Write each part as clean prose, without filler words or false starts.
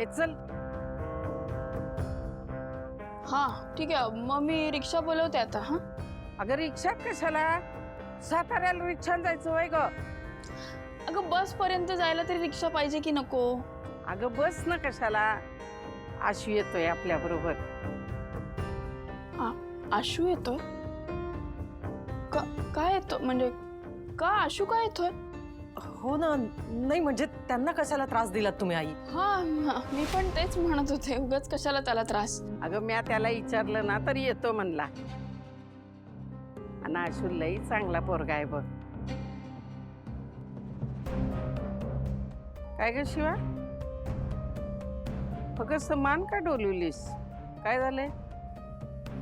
ए चल. हा ठीक आहे, मग मी रिक्षा बोलवते आता. हा अगं रिक्षा कशाला? साताऱ्याला रिक्षान जायचं वय ग. अगं बस पर्यंत जायला तरी रिक्षा पाहिजे की नको? अगं बस ना कशाला? आशू येतोय आपल्या बरोबर. आशू येतोय? काय येतो म्हणजे? का आशू काय येतोय? हो ना, नाही म्हणजे त्यांना कशाला त्रास दिलात तुम्ही आई? हा मी पण तेच म्हणत होते, उगाच कशाला त्याला त्रास. अगं मी त्याला विचारलं ना तरी येतो म्हणला. आणि आशू लई चांगला पोरगा आहे बघ. काय ग शिवा, फक्त मान का डोलवलीस? काय झालंय?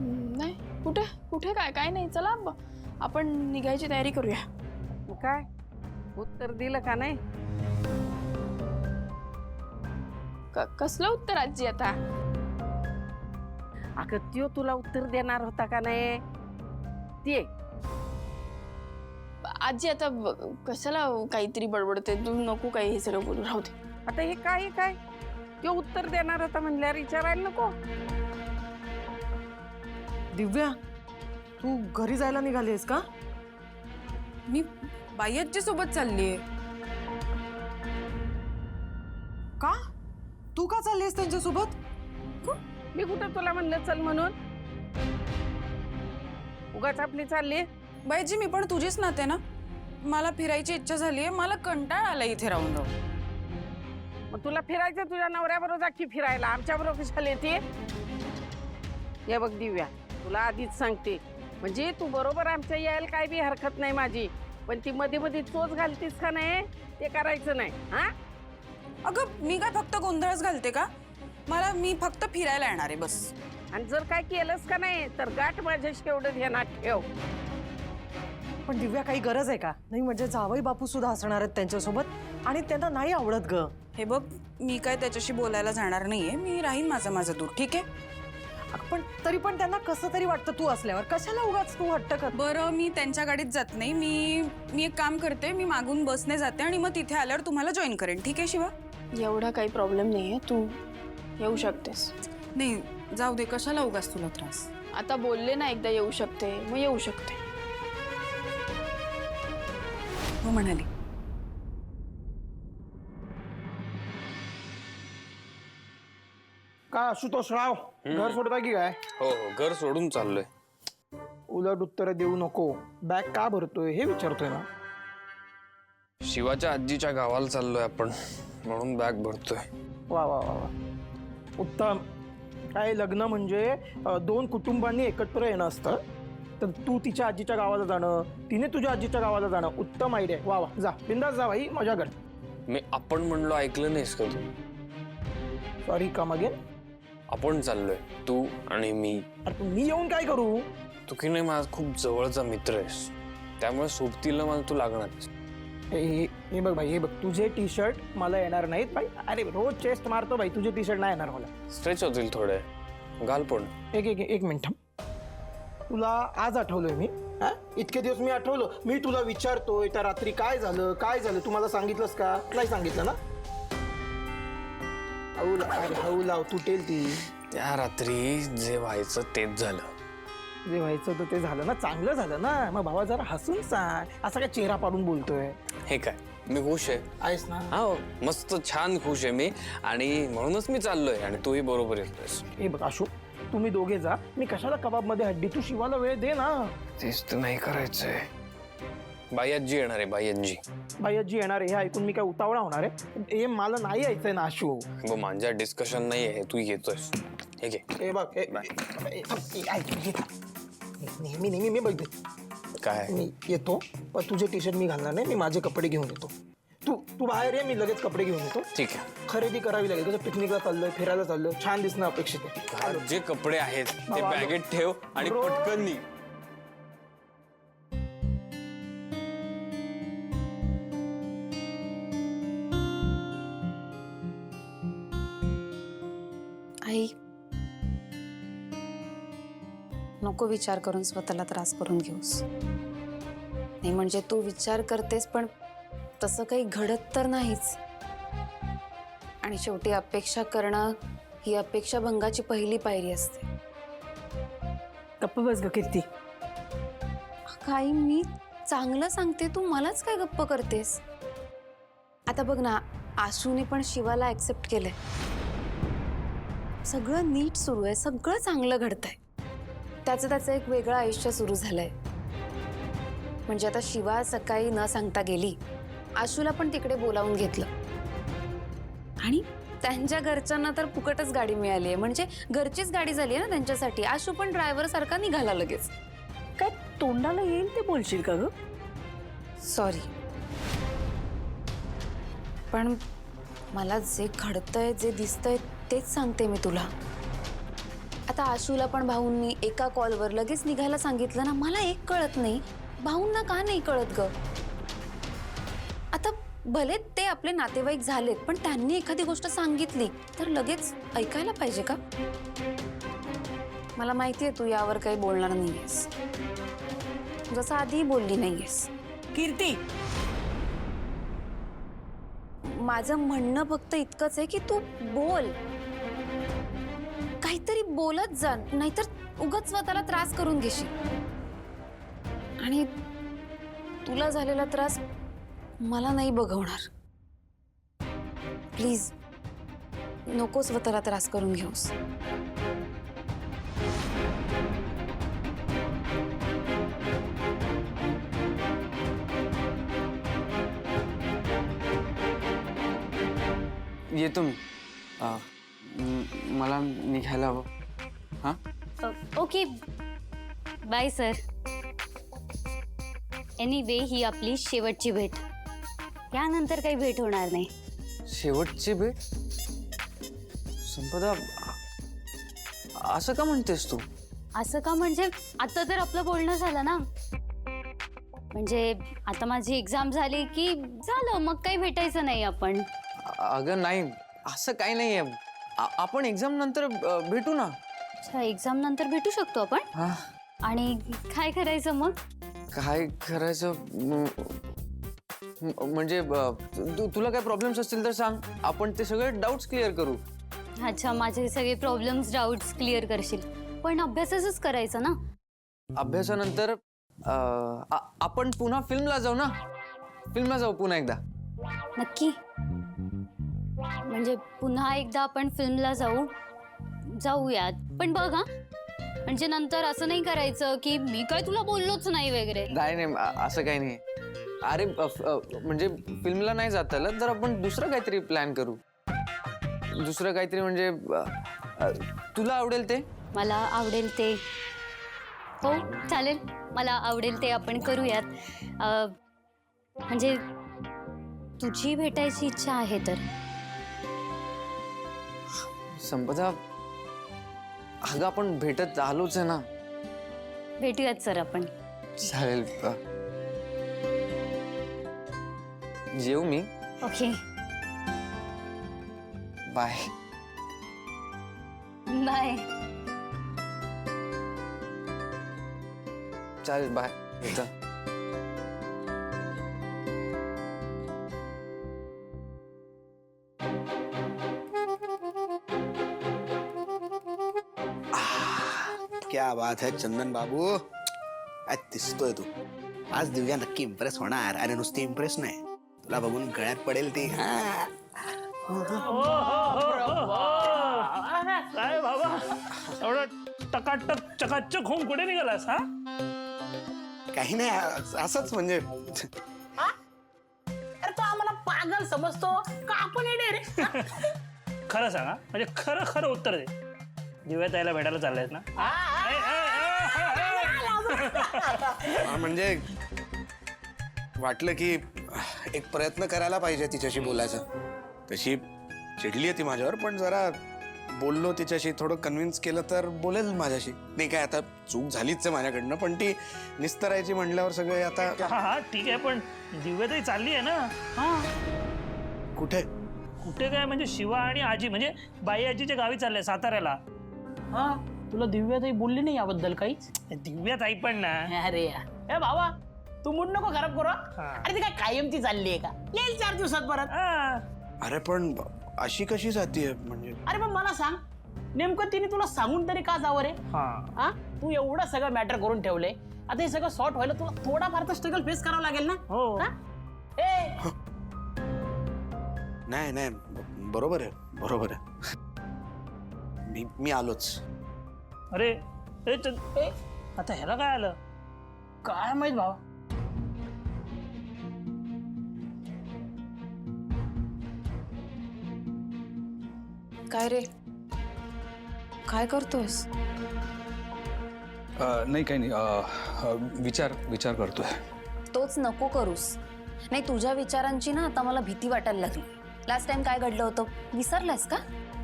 नाही, कुठे कुठे काय नाही. चला आपण निघायची तयारी करूया. काय उत्तर दिलं का नाही? कसलं उत्तर आजी आता? अगं त्यो तुला उत्तर देणार होता का नाही ते? आजी आता कशाला काहीतरी बडबडते तू, नको काही हे सगळं बोलू, राहू दे. आता हे काय त्यो उत्तर देणार होता म्हणल्यावर विचारायला नको? दिव्या, तू घरी जायला निघालीस का? मी बाय्याच्या सोबत चाललीये. का? तू का चाललीस त्यांच्यासोबत? मी कुठं तुला म्हणलं चल म्हणून? उगाच आपली चालली. बायजी मी पण तुझीच नाते ना, मला फिरायची इच्छा झालीये, मला कंटाळा आला इथे राहून राहून. मग तुला फिरायचं तुझ्या नवऱ्याबरोबर जा की फिरायला, आमच्या बरोबर कशाला येते? हे बघ दिव्या, तुला आधीच सांगते, म्हणजे तू बरोबर आमच्या यायला काय बी हरकत नाही माझी, पण ती मध्ये मध्ये चोच घालतीस का नाही ते करायचं नाही. हा अगं मी काय फक्त गोंधळच घालते का? मी फक्त फिरायला येणार आहे बस. आणि जर काय केलंस का नाही तर गाठ माझ्याशी एवढं ध्यानात ठेव. पण दिव्या, काही गरज आहे का? नाही म्हणजे जावई बापू सुद्धा असणार आहेत त्यांच्यासोबत आणि त्यांना नाही आवडत ग. हे बघ, मी काय त्याच्याशी बोलायला जाणार नाहीये, मी राहीन माझं दूर, ठीक आहे? पण तरी पण त्यांना कसं तरी वाटतं तू असल्यावर. कशाला उगाच तू हट्ट कर? बरं, मी त्यांच्या गाडीत जात नाही. मी एक काम करते, मी मागून बसने जाते आणि मग तिथे आल्यावर तुम्हाला जॉईन करेन, ठीक आहे शिवा? एवढा काही प्रॉब्लेम नाहीये, तू येऊ शकतेस. नाही जाऊ दे, कशाला उगाच तुला त्रास. आता बोलले ना एकदा येऊ शकते, मग येऊ शकते. हो म्हणाली. काय आशुतोष राव, घर सोडता की काय? हो घर सोडून चाललोय. उलट उत्तर देऊ नको. बॅग का भरतोय हे विचारतोय ना. शिवाच्या आजीच्या गावाला चाललोय आपण, म्हणून बॅग भरतोय. वा वा वा वा, उत्तम. काय लग्न म्हणजे दोन कुटुंबांनी एकत्र येणं असतं. तर तू तिच्या आजीच्या गावाला जाणं, तिने तुझ्या आजीच्या गावाला जाणं, उत्तम आयडिया. वा वा, जा बिंदास जा भाई, मजा कर. मी आपण म्हणलो ऐकलं नाहीस का तू? Sorry, come again. आपण चाललोय, तू आणि मी. अरे मी येऊन काय करू? तू की नाही माझा खूप जवळचा मित्र आहेस, त्यामुळे सोबतीला मला तू लागणार. हे बघ भाई, हे बघ, तुझे टी शर्ट मला येणार नाहीत भाई. अरे रोज चेस्ट मारतो भाई, तुझे टी शर्ट नाही येणार मला. स्ट्रेच होतील थोडे, घाल पण. एक मिनिट. तुला आज आठवलोय मी? हा, इतके दिवस मी आठवलो. मी तुला विचारतोय त्या रात्री काय झालं तू मला सांगितलंस का? नाही सांगितलं ना. हळू लाव, तुटेल ती. त्या रात्री जे व्हायचं तेच झालं. जे व्हायचं तर ते झालं ना, चांगलं झालं ना. मग भावा जरा हसून सांग, असा काय चेहरा पाडून बोलतोय? हे काय, मी खुश आहे. आहेस ना? हो, मस्त छान खुश आहे मी, आणि म्हणूनच मी चाललोय आणि तूही बरोबर येतोयस. हे बघ आशू, तुम्ही दोघे जा. मी कशाला कबाब मध्ये हड्डी? तू शिवाला वेळ दे ना. तेच तर नाही करायचंय. बाय्याजी येणार आहे, बाय्याजी. बाय्याजी येणार आहे हे ऐकून मी काय उतावळा होणार आहे? हे मला नाही यायचंय ना आशू. माझ्या डिस्कशन नाही आहे, तू येतोयस. हे घे. हे बघ, नेहमी मी बघ, काय मी येतो पण तुझे टी शर्ट मी घालणार नाही. मी माझे कपडे घेऊन येतो. तू बाहेर ये, मी लगेच कपडे घेऊन येतो. ठीक आहे. खरेदी करावी लागेल. कसं पिकनिकला चाललोय, फिरायला चाललोय, छान दिसणं अपेक्षित आहे. जे कपडे आहेत ते बाबा, बॅगेत ठेव आणि ब्रो. पटकन निघ. आई, नको विचार करून स्वतःला त्रास करून घेऊस. नाही म्हणजे तू विचार करतेस पण तसं काही घडत तर नाहीच. आणि शेवटी अपेक्षा करणं ही अपेक्षा भंगाची पहिली पायरी असते. गप्प बस ग कीर्ती. काही मी चांगलं सांगते, तू मलाच काय गप्प करतेस? आता बघ ना, आशूने पण शिवाला ऍक्सेप्ट केलंय. सगळं नीट सुरू आहे, सगळं चांगलं घडतंय. त्याचं एक वेगळं आयुष्य सुरू झालंय. म्हणजे आता शिवा सकाळी न सांगता गेली, आशूला पण तिकडे बोलावून घेतलं आणि त्यांच्या घरच्यांना तर फुकटच गाडी मिळाली आहे. म्हणजे घरचीच गाडी झाली आहे ना त्यांच्यासाठी. आशू पण ड्रायव्हर सारखा निघाला लगेच. काय तोंडाला येईल ते बोलशील का ग? सॉरी, पण मला जे घडतंय, जे दिसतंय तेच सांगते मी तुला. आता आशूला पण भाऊंनी एका कॉलवर लगेच निघायला सांगितलं ना. मला एक कळत नाही, भाऊंना का नाही कळत ग? आता भले ते आपले नातेवाईक झालेत, पण त्यांनी एखादी गोष्ट सांगितली तर लगेच ऐकायला पाहिजे का? मला माहितीये तू यावर काही बोलणार नाहीयेस, जसं आधी बोलली नाहीयेस. कीर्ती, माझं म्हणणं फक्त इतकंच आहे की तू बोल, काहीतरी बोलत जा, नाहीतर उगाच स्वतःला त्रास करून घेशील. आणि तुला झालेला त्रास मला नाही बघवणार. प्लीज नको स्वतःला त्रास करून घेऊस. येतो मी. मला निघायला हवं. हां, ओके बाय सर. एनिवे ही आपली शेवटची भेट. त्यानंतर काही भेट होणार नाही. शेवटची भेट? संपदा, असं का म्हणतेस तू? असं का म्हणजे आता तर आपलं बोलणं झालं ना. म्हणजे आता माझी एक्झाम झाली की झालं, मग काही भेटायचं नाही आपण. अगं नाही, असं काही नाहीये. आपण एक्झाम नंतर भेटू ना. अच्छा, एक्झाम नंतर भेटू शकतो आपण. हा, आणि काय करायचं मग? काय करायचं म्हणजे तुला काय प्रॉब्लेम्स असतील तर सांग, आपण ते सगळे डाऊट्स क्लिअर करू. अच्छा, माझे सगळे प्रॉब्लेम्स डाऊट्स क्लिअर करशील, पण अभ्यासच करायचं ना. अभ्यासानंतर आपण पुन्हा फिल्मला जाऊ ना. फिल्मला जाऊ पुन्हा एकदा. नक्की? म्हणजे पुन्हा एकदा आपण फिल्मला जाऊयात. पण बघ हा, म्हणजे नंतर असं नाही करायचं की मी काय तुला बोललोच नाही वगैरे. नाही, असं काही नाही. अरे म्हणजे फिल्मला नाही जाता आलं तर आपण दुसरं काहीतरी प्लॅन करू. दुसरं काहीतरी म्हणजे तुला आवडेल ते. मला आवडेल ते. हो चालेल, मला आवडेल ते आपण करूयात. म्हणजे तुझी भेटायची इच्छा आहे तर. संपदा, अगं आपण भेटत आलोच आहे ना. भेटूयात सर आपण. चालेल. जेव मी. Okay bye. बाय. चालेल, बाय. भेटा. क्या बात है चंदन बाबू, काय दिसतोय तू. आज दिव्या नक्की इम्प्रेस होणार. आणि नुसती इम्प्रेस नाही, तुला बघून गळ्यात पडेल ती. काय बाबा, एवढं टकाटक चकाचक होऊन कुठे निघालास? हा, काही नाही, असंच म्हणजे. अरे तो आम्हाला पागल समजतो का आपण येडे रे? खरं सांगा, म्हणजे खरं खरं उत्तर दे. दिव्या ताईला भेटायला चाललायस ना? म्हणजे वाटलं की एक प्रयत्न करायला पाहिजे तिच्याशी बोलायचं. तशी चिडली आहे ती माझ्यावर, पण जरा बोललो तिच्याशी, थोडं कन्व्हिन्स केलं तर बोलेल माझ्याशी. नाही काय, आता चूक झालीच आहे माझ्याकडनं, पण ती निस्तरायची म्हणल्यावर सगळे आता. हा ठीक आहे, पण दिव्याताई चालली आहे ना. हा, कुठे कुठे काय म्हणजे शिवा आणि आजी, म्हणजे बाई आजीच्या गावी चालले साताऱ्याला. हा, तुला दिव्याताई बोलली नाही याबद्दल काहीच? दिव्याताई पण ना. अरे ए बाबा, तू मूड नको खराब करू. अरे ती काय कायमची चालली आहे का? येईल 4 दिवसात परत. अरे पण अशी कशी जातीये म्हणजे? अरे पण मला सांग, नेमकं तिने तुला सांगून तरी का जावं रे? हा, तू एवढं सगळं मॅटर करून ठेवलंय, आता हे सगळं सॉर्ट व्हायला तुला थोडाफार तर स्ट्रगल फेस करावं लागेल ना? हा? ए नाही नाही, बरोबर आहे, बरोबर आहे. मी आलोच. अरे आता ह्याला काय आलं? काय माहित भावा. काय रे, काय करतोयस? नाही काही नाही, विचार करतोय. तोच नको करूस. नाही, तुझ्या विचारांची ना आता मला भीती वाटायला लागली. लास्ट टाइम काय घडलं होतं विसरलास का?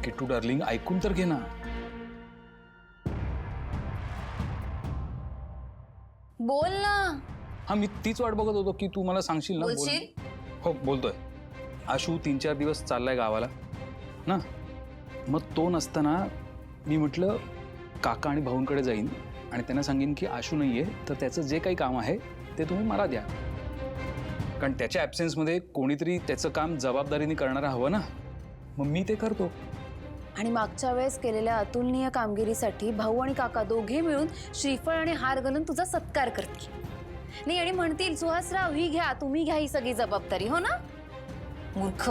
किट्टू डार्लिंग, ऐकून तर घे ना. बोल ना. हा, मी तीच वाट बघत होतो की तू मला सांगशील ना. बोलशील? हो, बोलतोय. आशू 3-4 दिवस चाललाय गावाला ना. मग तो नसताना मी म्हटलं काका आणि भाऊंकडे जाईन आणि त्यांना सांगेन की आशू नाहीये, तर त्याचं जे काही काम आहे ते तुम्ही मला द्या. कारण त्याच्या ॲब्सेन्समध्ये कोणीतरी त्याचं काम जबाबदारीने करणारा हवं ना. मग मी ते करतो. आणि मागच्या वेळेस केलेल्या अतुलनीय कामगिरीसाठी भाऊ आणि काका दोघे मिळून श्रीफळ आणि हार घालून तुझा सत्कार करतील. नाही, आणि म्हणतील सुहासराव ही घ्या, तुम्ही घ्या ही सगळी जबाबदारी. हो ना मूर्ख?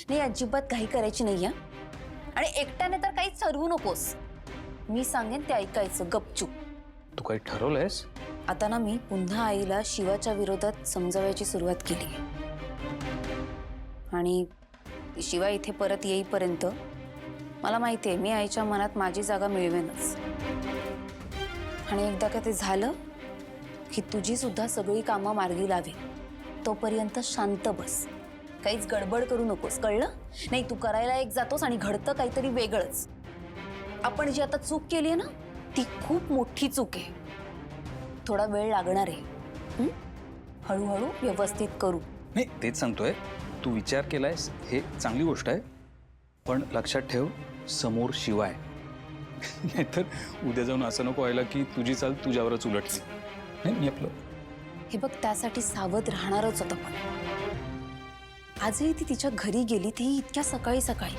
नाही, अजिबात काही करायची नाही. आणि एकट्याने तर काही ठरवू नकोस. मी सांगेन ते ऐकायचं गपचूप. तू काही ठरवलंयस? आता ना मी पुन्हा आईला शिवाच्या विरोधात समजावायची सुरुवात केली. आणि शिवा इथे परत येईपर्यंत मला माहिती आहे मी आईच्या मनात माझी जागा मिळवेनच. आणि एकदा का ते झालं की तुझी सुद्धा सगळी कामं मार्गी लावे. तोपर्यंत शांत बस, काहीच गडबड करू नकोस, कळलं? नाही, तू करायला एक जातोस आणि घडतं काहीतरी वेगळंच. आपण जी आता चूक केली आहे ना, ती खूप मोठी चूक आहे. थोडा वेळ लागणार आहे. हळूहळू व्यवस्थित करू. नाही, तेच सांगतोय. तू विचार केलायस हे चांगली गोष्ट आहे, पण लक्षात ठेव समोर शिवा आहे. नाहीतर उद्या जाऊन असं नको व्हायला की तुझी चाल तुझ्यावरच उलटली. नाही, मी आपलं हे बघ, त्यासाठी सावध राहणारच होतं. पण आजही ती तिच्या घरी गेली, तेही इतक्या सकाळी सकाळी.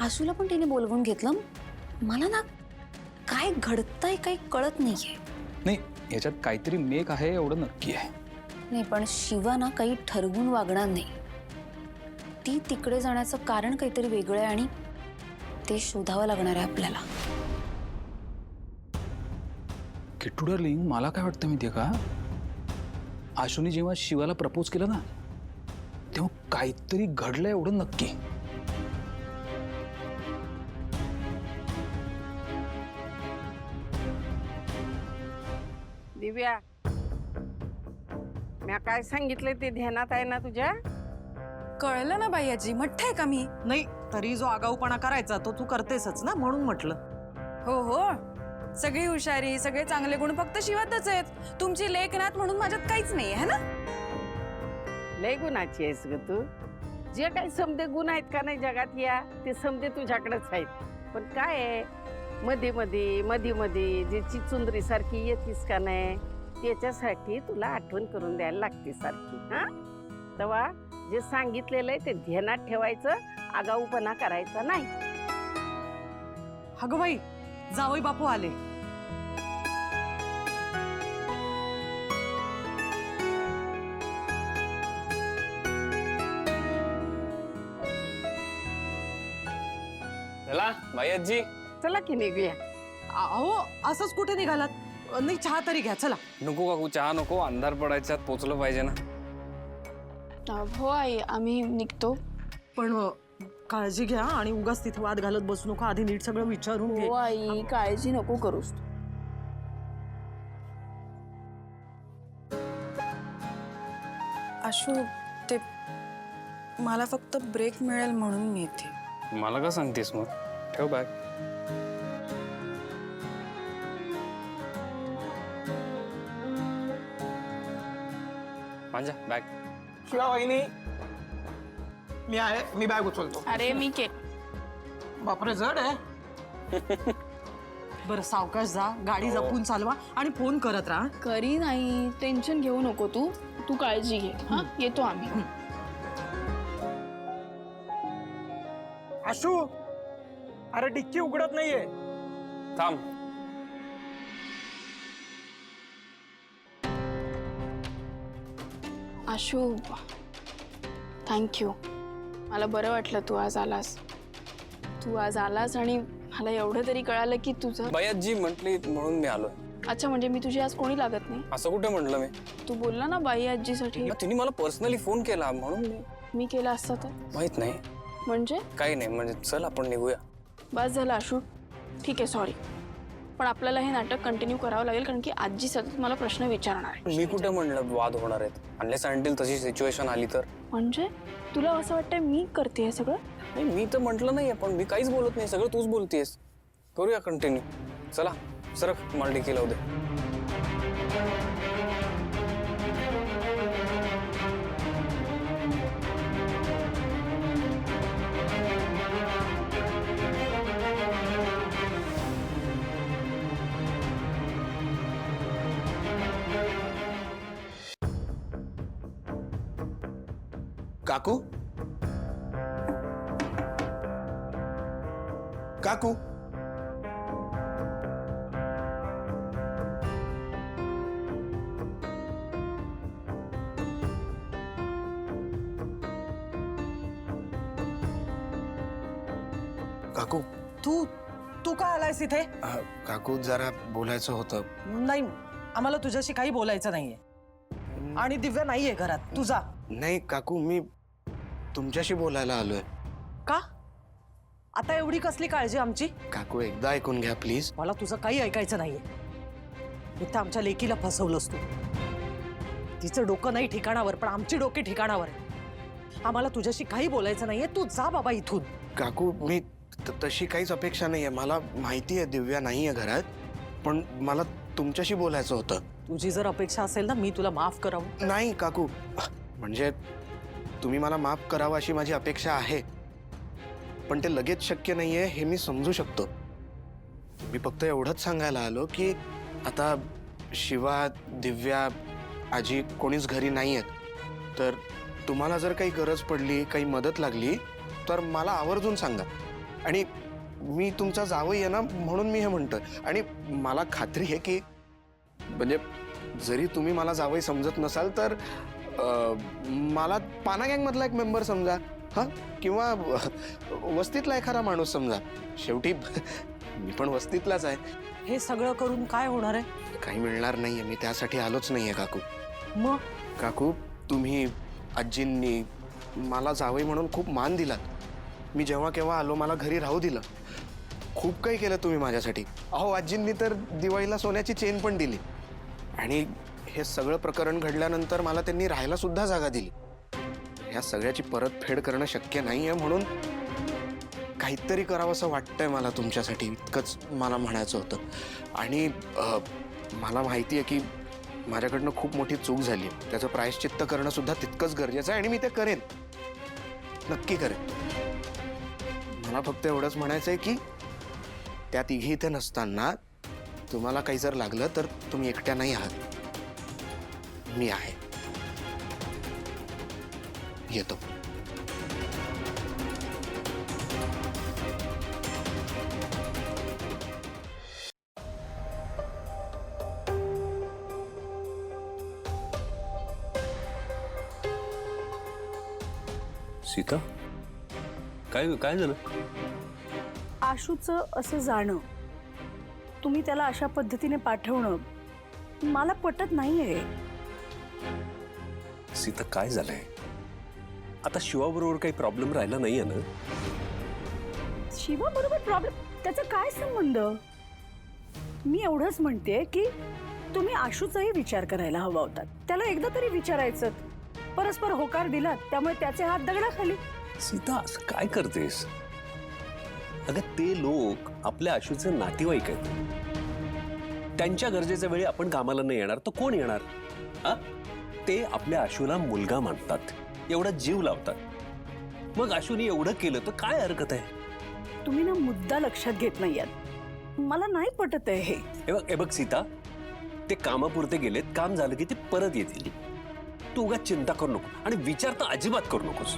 आशूला पण तिने बोलवून घेतलं. मला ना काय घडतंय काही कळत नाहीये. नाही, याच्यात काहीतरी मेक आहे एवढं नक्की आहे. नाही, पण शिवा ना काही ठरवून वागणार नाही. ती तिकडे जाण्याचं कारण काहीतरी वेगळं आहे आणि ते शोधावं लागणार आहे आपल्याला. किट्टू डार्लिंग, मला काय वाटतं माहितीये का, आशूने जेव्हा शिवाला प्रपोज केलं ना, तेव्हा काहीतरी घडलं एवढं नक्की. दिव्या, मी काय सांगितलंय ते ध्यानात आहे ना तुझ्या? कळलं ना बाई आजी, मठ्ठ आहे का मी? नाही, तरी जो आगाऊपणा करायचा तो तू करतेसच ना, म्हणून म्हटलं. हो हो, सगळी हुशारी, सगळे चांगले गुण फक्त शिवातच आहेत. तुमची लेखनात म्हणून माझ्यात काहीच नाही आहे ना. लय गुणाची आहेस ग तू. जे काही समजे गुण आहेत का नाही जगात या, ते समजे तुझ्याकडेच आहेत. पण काय आहे, मध्ये मध्ये जी चिचुंदरी सारखी येतीस का नाही, त्याच्यासाठी तुला आठवण करून द्यायला लागते सारखी. हा, तेव्हा जे सांगितलेलं आहे ते ध्यानात ठेवायचं, आगाऊपणा करायचा नाही. अगं बाई, जावई बापू आले. चला बाई आजी, चला की निघूया. अहो, असंच कुठे निघालात? नाही, चहा तरी घ्या, चला. नको काकू, चहा नको. अंधार पडायच्यात पोचलं पाहिजे ना. हो आई, आम्ही निघतो. पण काळजी घ्या आणि उगाच तिथे वाद घालत बसू नका. आधी नीट सगळं विचारून घे. हो आई, काळजी नको करूस. आशू, ते मला फक्त ब्रेक मिळेल म्हणून मी येते. मला का सांगतेस मग? ठेव बॅग. माझ्या बॅग. शिवा वहिनी, मी आहे, मी बॅग उचलतो. अरे मी बापरे, जड आहे. बरं, सावकाश जा, गाडी जपून चालवा आणि फोन करत राहा. करी नाही, टेन्शन घेऊ नको तू. तू काळजी घे. हा, येतो आम्ही. आशू, अरे डिक्की उघडत नाहीये. थांब. आशू, थँक्यू. मला बरं वाटलं तू आज आलास आणि मला एवढं तरी कळालं की तुझं. बायाजी म्हटली म्हणून मी आलोय. अच्छा, म्हणजे मी तुझी आज कोणी लागत नाही असं कुठे म्हटलं मी? तू बोलला ना बाई आजीसाठी. तिने मला पर्सनली फोन केला म्हणून मी केला असता तर माहित नाही. म्हणजे काही नाही, म्हणजे चल आपण निघूया. बस झालं आशू. ठीक आहे, सॉरी. पण आपल्याला हे नाटक कंटिन्यू करावं लागेल कारण की आजी सतत मला प्रश्न विचारणार आहे. मी कुठे म्हणलं वाद होणार आहेत? अनलेस अंटिल तशी सिच्युएशन आली तर. म्हणजे तुला असं वाटतंय मी करते हे सगळं? नाही, मी तर म्हटलं नाही, पण मी काहीच बोलत नाही. सगळं तूच बोलतेस. करूया कंटिन्यू. चला सरक, मला डिकी लावू दे. काकू, काकू, काकू. तू का आलायस इथे? काकू, जरा बोलायचं होतं. नाही, आम्हाला तुझ्याशी काही बोलायचं नाहीये. आणि दिव्या नाहीये घरात, तू जा. नाही काकू, मी तुमच्याशी बोलायला आलोय. का? आता एवढी कसली काळजी आमची? काकू, एकदा ऐकून घ्या प्लीज. मला तुझं काही ऐकायचं नाहीये. इथं आमच्या लेकीला फसवलंस तू. तिचं डोकं नाही ठिकाणावर, पण आमची डोकी ठिकाणावर आहे. आम्हाला तुझ्याशी काही बोलायचं नाहीये, तू जा बाबा इथून. काकू, मी तशी काहीच अपेक्षा नाहीये. मला माहिती आहे दिव्या नाहीये घरात, पण मला तुमच्याशी बोलायचं होतं. तुझी जर अपेक्षा असेल ना, मी तुला माफ करावं. नाही काकू, म्हणजे तुम्ही मला माफ करावं अशी माझी अपेक्षा आहे, पण ते लगेच शक्य नाहीये हे मी समजू शकतो. मी फक्त एवढंच सांगायला आलो की आता शिवा, दिव्या, आजी कोणीच घरी नाहीयेत. तर तुम्हाला जर काही गरज पडली, काही मदत लागली तर मला आवर्जून सांगा. आणि मी तुमचा जावई आहे ना, म्हणून मी हे म्हणतोय. आणि मला खात्री आहे की म्हणजे जरी तुम्ही मला जावई समजत नसाल तर मला पाना गँगमधला एक मेंबर समजा, हां, किंवा वस्तीतला एखादा माणूस समजा. शेवटी मी पण वस्तीतलाच आहे. हे सगळं करून काय होणार आहे? काही मिळणार नाहीये. मी त्यासाठी आलोच नाहीये काकू. मग काकू, तुम्ही आजींनी मला जावई म्हणून खूप मान दिलात. मी जेव्हा केव्हा आलो मला घरी राहू दिलं. खूप काही केलं तुम्ही माझ्यासाठी. अहो, आजींनी तर दिवाळीला सोन्याची चेन पण दिली. आणि हे सगळं प्रकरण घडल्यानंतर मला त्यांनी राहायला सुद्धा जागा दिली. या सगळ्याची परतफेड करणं शक्य नाहीये, म्हणून काहीतरी करावं असं वाटतंय मला तुमच्यासाठी. इतकंच मला म्हणायचं होतं. आणि मला माहिती आहे की माझ्याकडनं खूप मोठी चूक झाली आहे. त्याचं प्रायश्चित्त करणं सुद्धा तितकंच गरजेचं आहे आणि मी ते करेन, नक्की करेन. मला फक्त एवढंच म्हणायचं आहे की त्या तिघी इथे नसताना तुम्हाला काही जर लागलं तर तुम्ही एकट्या नाही आहात. मी आहे. येतो. सीता, काय झालं? आशूचं असं जाणं, तुम्ही त्याला अशा पद्धतीने पाठवणं मला पटत नाहीये. सीता, काय झालंय? आता शिवाबरोबर काही प्रॉब्लेम राहिला नाहीये ना? शिवा बरोबर प्रॉब्लेम? त्याचा काय संबंध? मी एवढंच म्हणते की तुम्ही आशूचाही विचार करायला हवा होता. त्याला एकदा तरी विचारायचं. परस्पर होकार दिलात, त्यामुळे त्याचे हात दगडाखाली. सीता, असं काय करतेस? अगं, ते लोक आपल्या आशूचे नातेवाईक आहेत. त्यांच्या गरजेच्या वेळी आपण कामाला नाही येणार तर कोण येणार? हा, ते आपल्या आशूला मुलगा मानतात, एवढा जीव लावतात. मग आशूने एवढं केलं तर काय हरकत आहे? तुम्ही ना मुद्दा लक्षात घेत नाहीयात. मला नाही पटत आहे हे. हे बघ सीता, ते कामापुरते गेलेत. काम झालं की ते परत येतील. तू उगाच चिंता करू नको आणि विचार तर अजिबात करू नकोस.